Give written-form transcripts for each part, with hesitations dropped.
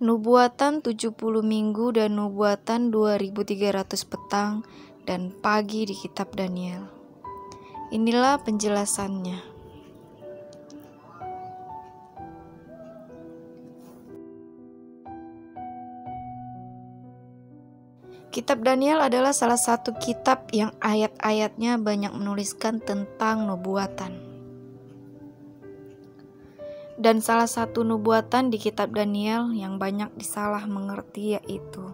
Nubuatan 70 minggu dan nubuatan 2300 petang dan pagi di kitab Daniel. Inilah penjelasannya. Kitab Daniel adalah salah satu kitab yang ayat-ayatnya banyak menuliskan tentang nubuatan. Dan salah satu nubuatan di kitab Daniel yang banyak disalah mengerti yaitu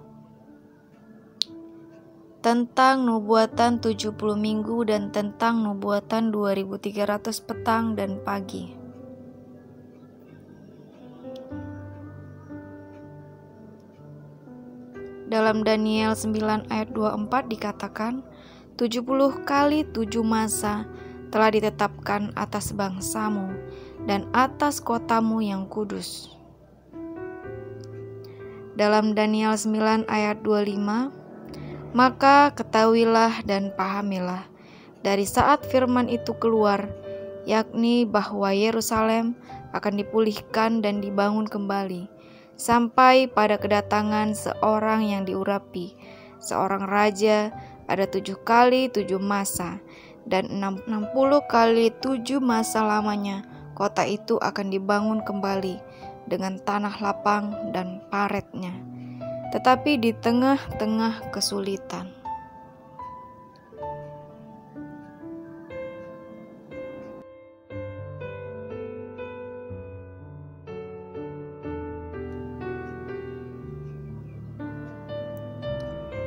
tentang nubuatan 70 minggu dan tentang nubuatan 2300 petang dan pagi. Dalam Daniel 9 ayat 24 dikatakan 70 kali 7 masa telah ditetapkan atas bangsamu dan atas kotamu yang kudus. Dalam Daniel 9 ayat 25, maka ketahuilah dan pahamilah dari saat firman itu keluar, yakni bahwa Yerusalem akan dipulihkan dan dibangun kembali, sampai pada kedatangan seorang yang diurapi, seorang raja, ada 7 kali 7 masa, dan 60 kali 7 masa lamanya. Kota itu akan dibangun kembali dengan tanah lapang dan paretnya, tetapi di tengah-tengah kesulitan.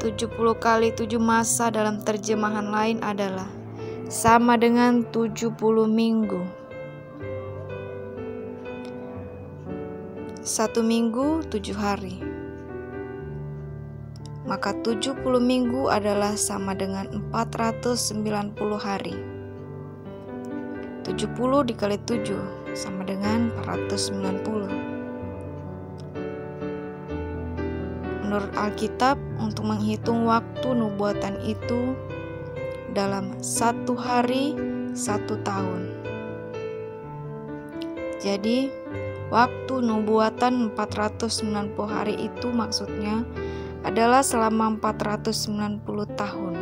"70 kali 7 masa" dalam terjemahan lain adalah sama dengan 70 minggu. 1 minggu 7 hari. Maka 70 minggu adalah sama dengan 490 hari. 70 dikali 7 sama dengan 490. Menurut Alkitab, untuk menghitung waktu nubuatan itu dalam 1 hari 1 tahun. Jadi, waktu nubuatan 490 hari itu maksudnya adalah selama 490 tahun.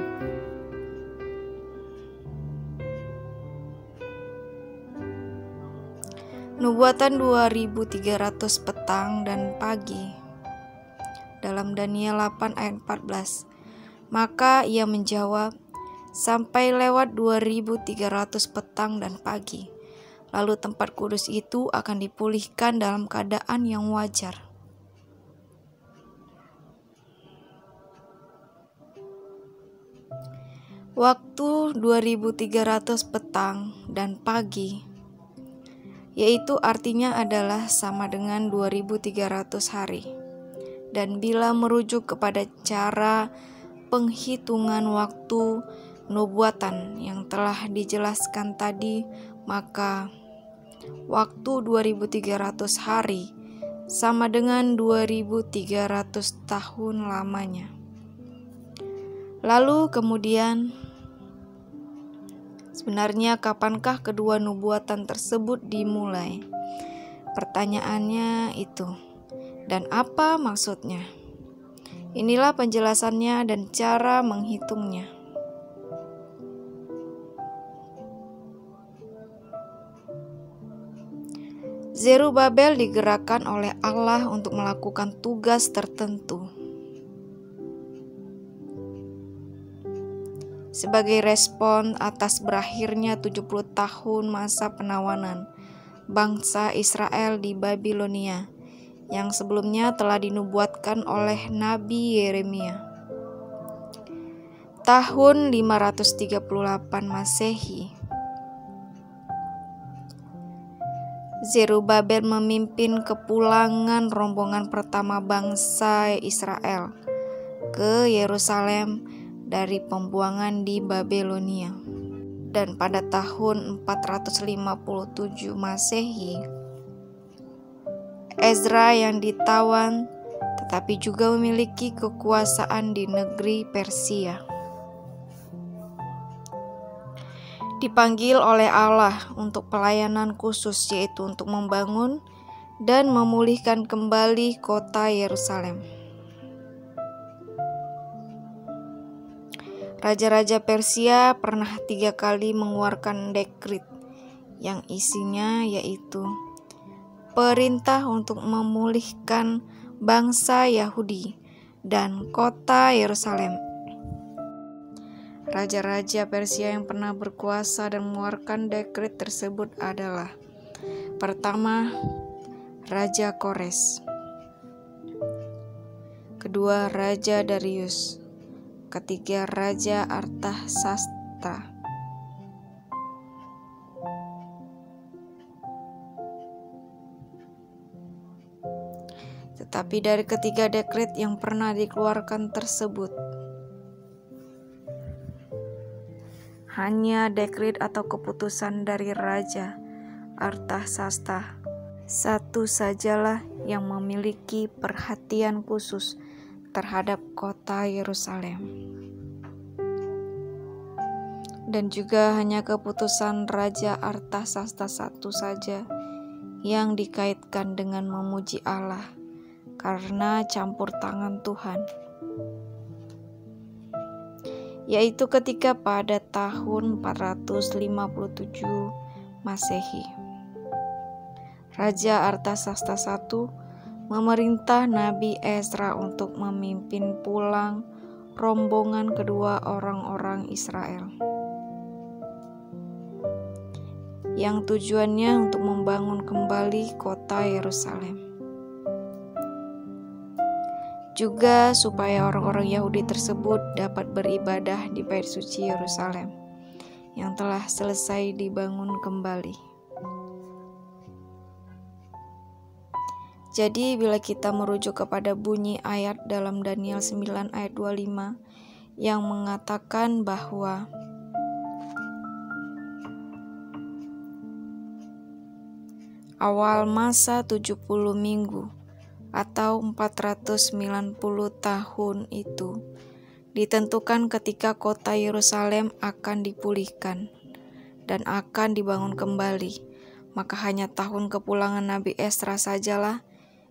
Nubuatan 2300 petang dan pagi. Dalam Daniel 8 ayat 14, maka ia menjawab, sampai lewat 2300 petang dan pagi. Lalu tempat kudus itu akan dipulihkan dalam keadaan yang wajar. Waktu 2300 petang dan pagi, yaitu artinya adalah sama dengan 2300 hari. Dan bila merujuk kepada cara penghitungan waktu nubuatan yang telah dijelaskan tadi, maka waktu 2300 hari sama dengan 2300 tahun lamanya. Lalu kemudian, sebenarnya kapankah kedua nubuatan tersebut dimulai? Pertanyaannya itu, dan apa maksudnya. Inilah penjelasannya dan cara menghitungnya. Zerubabel digerakkan oleh Allah untuk melakukan tugas tertentu. Sebagai respon atas berakhirnya 70 tahun masa penawanan bangsa Israel di Babilonia, yang sebelumnya telah dinubuatkan oleh Nabi Yeremia. Tahun 538 Masehi, Zerubabel memimpin kepulangan rombongan pertama bangsa Israel ke Yerusalem dari pembuangan di Babilonia. Dan pada tahun 457 Masehi, Ezra yang ditawan tetapi juga memiliki kekuasaan di negeri Persia, dipanggil oleh Allah untuk pelayanan khusus, yaitu untuk membangun dan memulihkan kembali kota Yerusalem. Raja-raja Persia pernah 3 kali mengeluarkan dekrit yang isinya yaitu perintah untuk memulihkan bangsa Yahudi dan kota Yerusalem. Raja-raja Persia yang pernah berkuasa dan mengeluarkan dekrit tersebut adalah: pertama, Raja Kores; kedua, Raja Darius; ketiga, Raja Artasasta. Tetapi dari ketiga dekret yang pernah dikeluarkan tersebut, hanya dekret atau keputusan dari Raja Artasasta satu sajalah yang memiliki perhatian khusus terhadap kota Yerusalem. Dan juga hanya keputusan Raja Artasasta satu saja yang dikaitkan dengan memuji Allah karena campur tangan Tuhan, yaitu ketika pada tahun 457 Masehi, Raja Artasasta I memerintah Nabi Ezra untuk memimpin pulang rombongan kedua orang-orang Israel, yang tujuannya untuk membangun kembali kota Yerusalem. Juga supaya orang-orang Yahudi tersebut dapat beribadah di Bait Suci Yerusalem yang telah selesai dibangun kembali. Jadi bila kita merujuk kepada bunyi ayat dalam Daniel 9 ayat 25 yang mengatakan bahwa awal masa 70 minggu atau 490 tahun itu ditentukan ketika kota Yerusalem akan dipulihkan dan akan dibangun kembali, maka hanya tahun kepulangan Nabi Ezra sajalah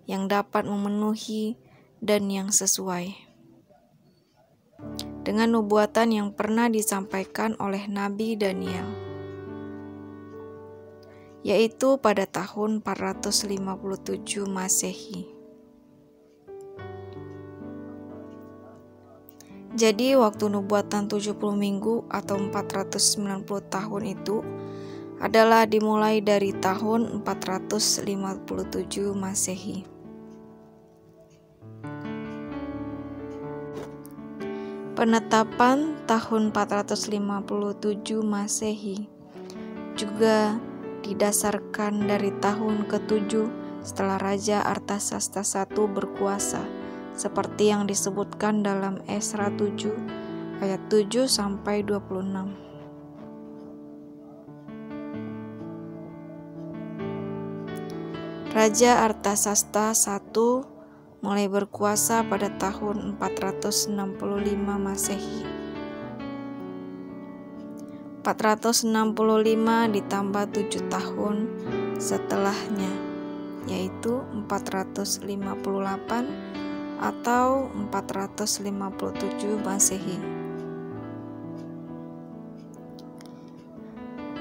yang dapat memenuhi dan yang sesuai dengan nubuatan yang pernah disampaikan oleh Nabi Daniel, yaitu pada tahun 457 Masehi. Jadi waktu nubuatan 70 minggu atau 490 tahun itu adalah dimulai dari tahun 457 Masehi. Penetapan tahun 457 Masehi juga didasarkan dari tahun ke-7 setelah Raja Artasasta I berkuasa, seperti yang disebutkan dalam Esra 7 ayat 7 sampai 26. Raja Artasasta I mulai berkuasa pada tahun 465 Masehi. 465 ditambah 7 tahun setelahnya, yaitu 458 atau 457 Masehi.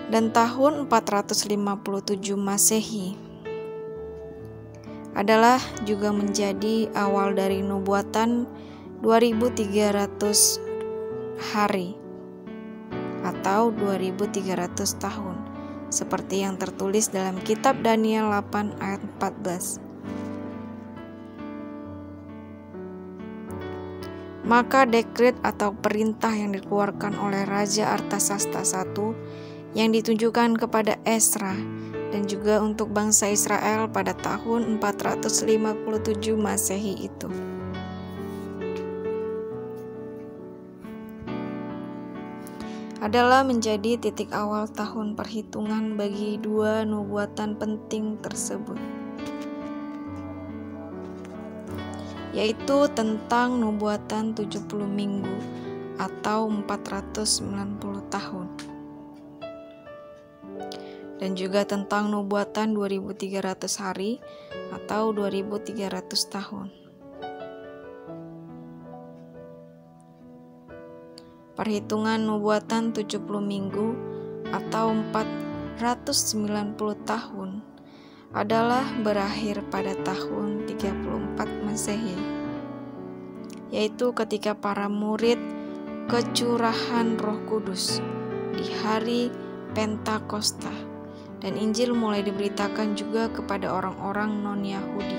Dan tahun 457 Masehi adalah juga menjadi awal dari nubuatan 2300 hari atau 2300 tahun, seperti yang tertulis dalam kitab Daniel 8 ayat 14. Maka dekret atau perintah yang dikeluarkan oleh Raja Artasasta I yang ditujukan kepada Ezra dan juga untuk bangsa Israel pada tahun 457 Masehi itu adalah menjadi titik awal tahun perhitungan bagi dua nubuatan penting tersebut, yaitu tentang nubuatan 70 minggu atau 490 tahun, dan juga tentang nubuatan 2300 hari atau 2300 tahun. Perhitungan nubuatan 70 minggu atau 490 tahun adalah berakhir pada tahun 34 Masehi, yaitu ketika para murid kecurahan Roh Kudus di hari Pentakosta, dan Injil mulai diberitakan juga kepada orang-orang non-Yahudi.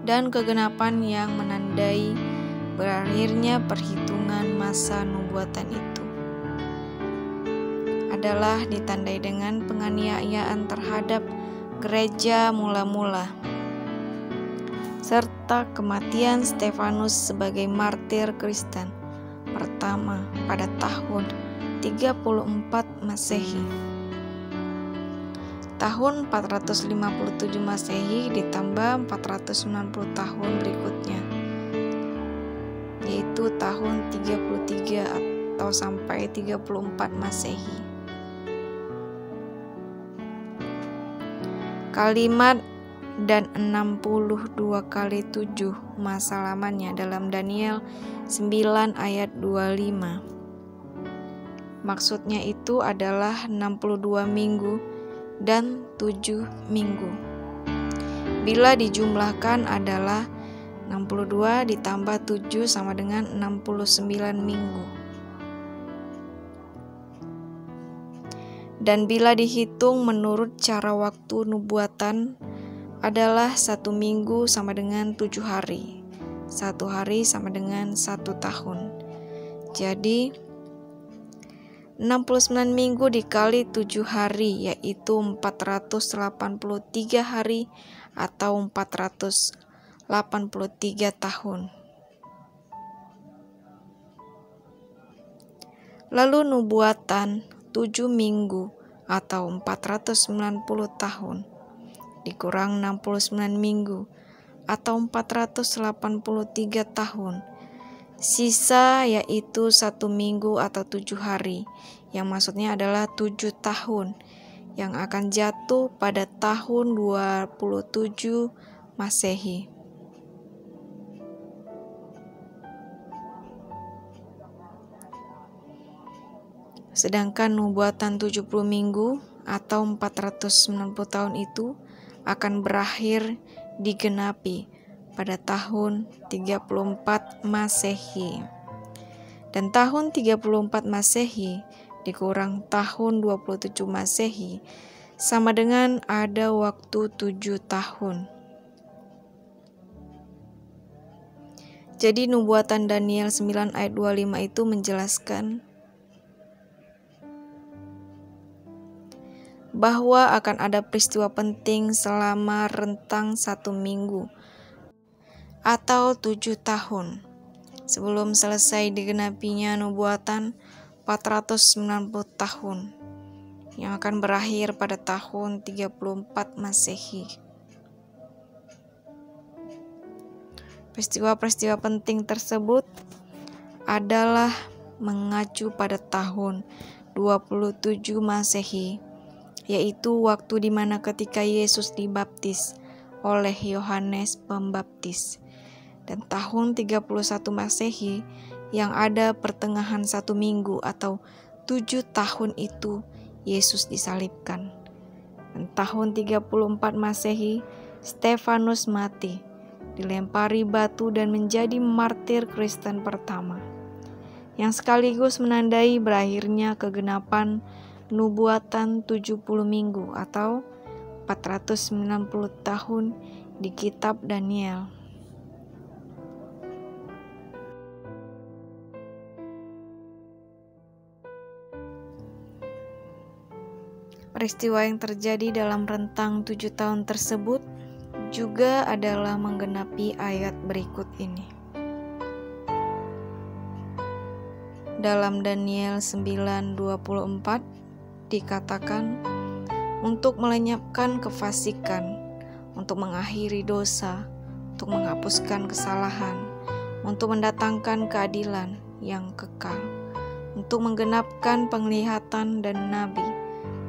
Dan kegenapan yang menandai berakhirnya perhitungan masa nubuatan itu adalah ditandai dengan penganiayaan terhadap gereja mula-mula, serta kematian Stefanus sebagai martir Kristen pertama pada tahun 34 Masehi. Tahun 457 Masehi ditambah 490 tahun berikutnya, yaitu tahun 33 atau sampai 34 Masehi. Kalimat dan 62 kali 7 masa lamanya dalam Daniel 9 ayat 25. Maksudnya itu adalah 62 minggu dan 7 minggu. Bila dijumlahkan adalah 62 ditambah 7 sama dengan 69 minggu. Dan bila dihitung menurut cara waktu nubuatan adalah 1 minggu sama dengan 7 hari. 1 hari sama dengan 1 tahun. Jadi 69 minggu dikali 7 hari yaitu 483 hari atau 483 tahun. Lalu nubuatan 7 minggu atau 490 tahun dikurang 69 minggu atau 483 tahun. Sisa yaitu 1 minggu atau 7 hari, yang maksudnya adalah 7 tahun, yang akan jatuh pada tahun 27 Masehi. Sedangkan nubuatan 70 minggu atau 490 tahun itu akan berakhir digenapi pada tahun 34 Masehi. Dan tahun 34 Masehi dikurang tahun 27 Masehi sama dengan ada waktu 7 tahun. Jadi nubuatan Daniel 9 ayat 25 itu menjelaskan bahwa akan ada peristiwa penting selama rentang 1 minggu atau 7 tahun sebelum selesai digenapinya nubuatan 490 tahun yang akan berakhir pada tahun 34 Masehi. Peristiwa-peristiwa penting tersebut adalah mengacu pada tahun 27 Masehi yaitu waktu di mana ketika Yesus dibaptis oleh Yohanes Pembaptis, dan tahun 31 Masehi yang ada pertengahan 1 minggu atau 7 tahun itu Yesus disalibkan. Dan tahun 34 Masehi Stefanus mati, dilempari batu dan menjadi martir Kristen pertama, yang sekaligus menandai berakhirnya kegenapan nubuatan 70 minggu atau 490 tahun di kitab Daniel. Peristiwa yang terjadi dalam rentang 7 tahun tersebut juga adalah menggenapi ayat berikut ini. Dalam Daniel 9:24 dikatakan, untuk melenyapkan kefasikan, untuk mengakhiri dosa, untuk menghapuskan kesalahan, untuk mendatangkan keadilan yang kekal, untuk menggenapkan penglihatan dan nabi,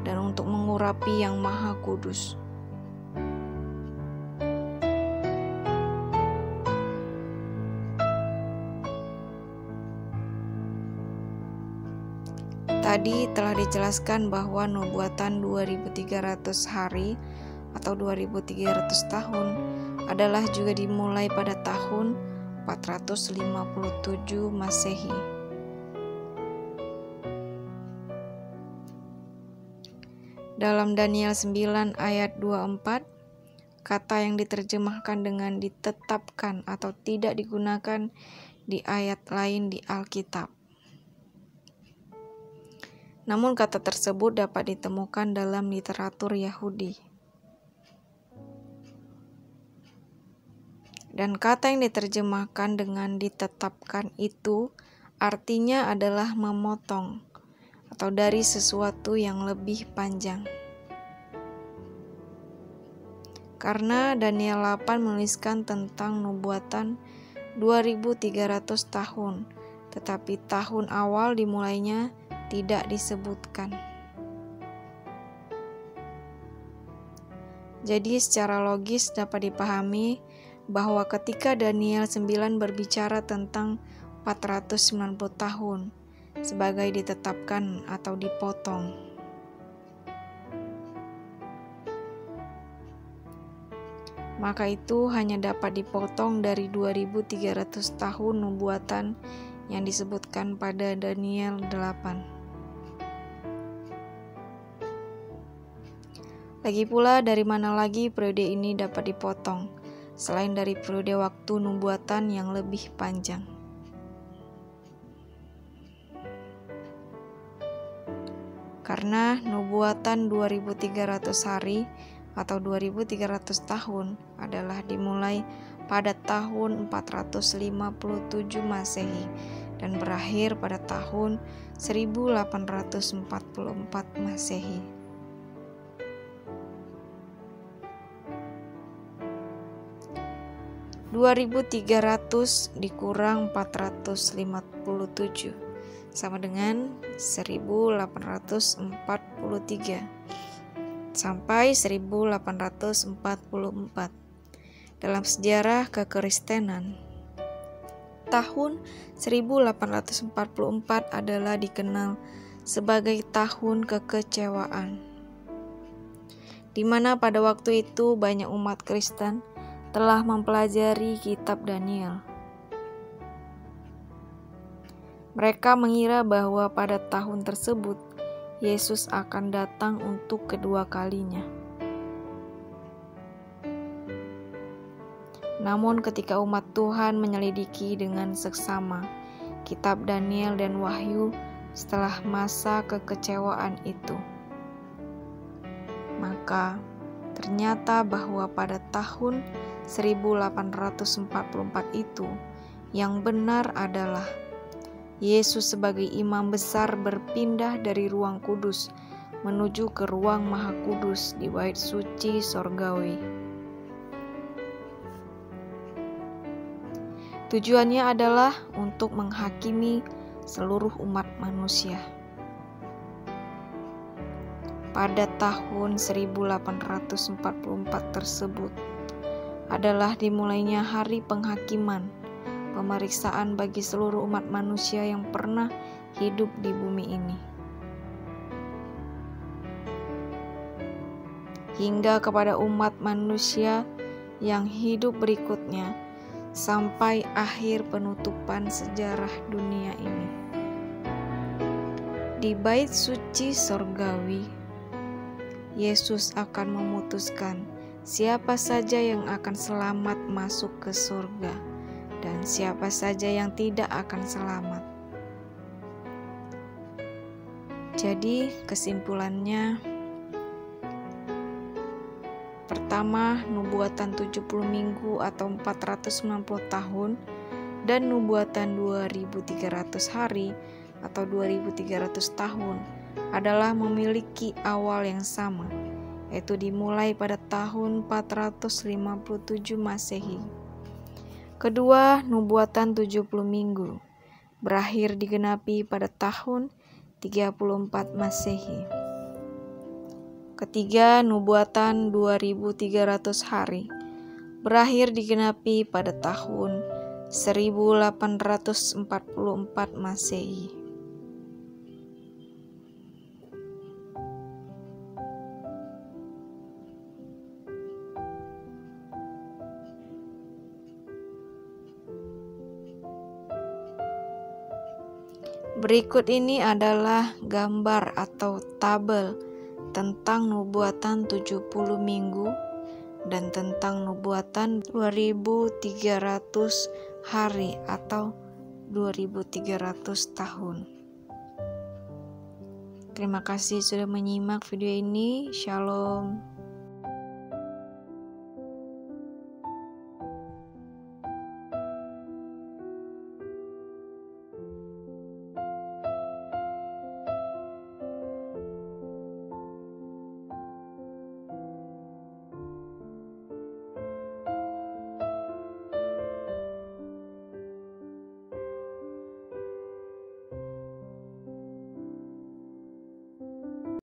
dan untuk mengurapi yang maha kudus. Tadi telah dijelaskan bahwa nubuatan 2300 hari atau 2300 tahun adalah juga dimulai pada tahun 457 Masehi. Dalam Daniel 9 ayat 24, kata yang diterjemahkan dengan ditetapkan atau tidak digunakan di ayat lain di Alkitab. Namun kata tersebut dapat ditemukan dalam literatur Yahudi. Dan kata yang diterjemahkan dengan ditetapkan itu artinya adalah memotong atau dari sesuatu yang lebih panjang. Karena Daniel 8 menuliskan tentang nubuatan 2300 tahun, tetapi tahun awal dimulainya tidak disebutkan. Jadi secara logis dapat dipahami bahwa ketika Daniel 9 berbicara tentang 490 tahun sebagai ditetapkan atau dipotong, maka itu hanya dapat dipotong dari 2300 tahun nubuatan yang disebutkan pada Daniel 8. Lagi pula, dari mana lagi periode ini dapat dipotong, selain dari periode waktu nubuatan yang lebih panjang? Karena nubuatan 2300 hari atau 2300 tahun adalah dimulai pada tahun 457 Masehi dan berakhir pada tahun 1844 Masehi. (2300) dikurang 457 sama dengan 1843 sampai 1844. Dalam sejarah kekristenan, tahun 1844 adalah dikenal sebagai tahun kekecewaan, di mana pada waktu itu banyak umat Kristen telah mempelajari kitab Daniel. Mereka mengira bahwa pada tahun tersebut Yesus akan datang untuk kedua kalinya. Namun ketika umat Tuhan menyelidiki dengan seksama kitab Daniel dan Wahyu setelah masa kekecewaan itu, maka ternyata bahwa pada tahun 1844 itu yang benar adalah Yesus sebagai imam besar berpindah dari ruang kudus menuju ke ruang maha kudus di bait suci sorgawi. Tujuannya adalah untuk menghakimi seluruh umat manusia. pada tahun 1844 tersebut adalah dimulainya hari penghakiman, pemeriksaan bagi seluruh umat manusia yang pernah hidup di bumi ini, hingga kepada umat manusia yang hidup berikutnya sampai akhir penutupan sejarah dunia ini. Di bait suci sorgawi, Yesus akan memutuskan siapa saja yang akan selamat masuk ke surga dan siapa saja yang tidak akan selamat. Jadi kesimpulannya, pertama, nubuatan 70 minggu atau 490 tahun dan nubuatan 2300 hari atau 2300 tahun adalah memiliki awal yang sama, yaitu dimulai pada tahun 457 Masehi. Kedua, nubuatan 70 minggu berakhir digenapi pada tahun 34 Masehi. Ketiga, nubuatan 2300 hari berakhir digenapi pada tahun 1844 Masehi. Berikut ini adalah gambar atau tabel tentang nubuatan 70 minggu dan tentang nubuatan 2300 hari atau 2300 tahun. Terima kasih sudah menyimak video ini. Shalom.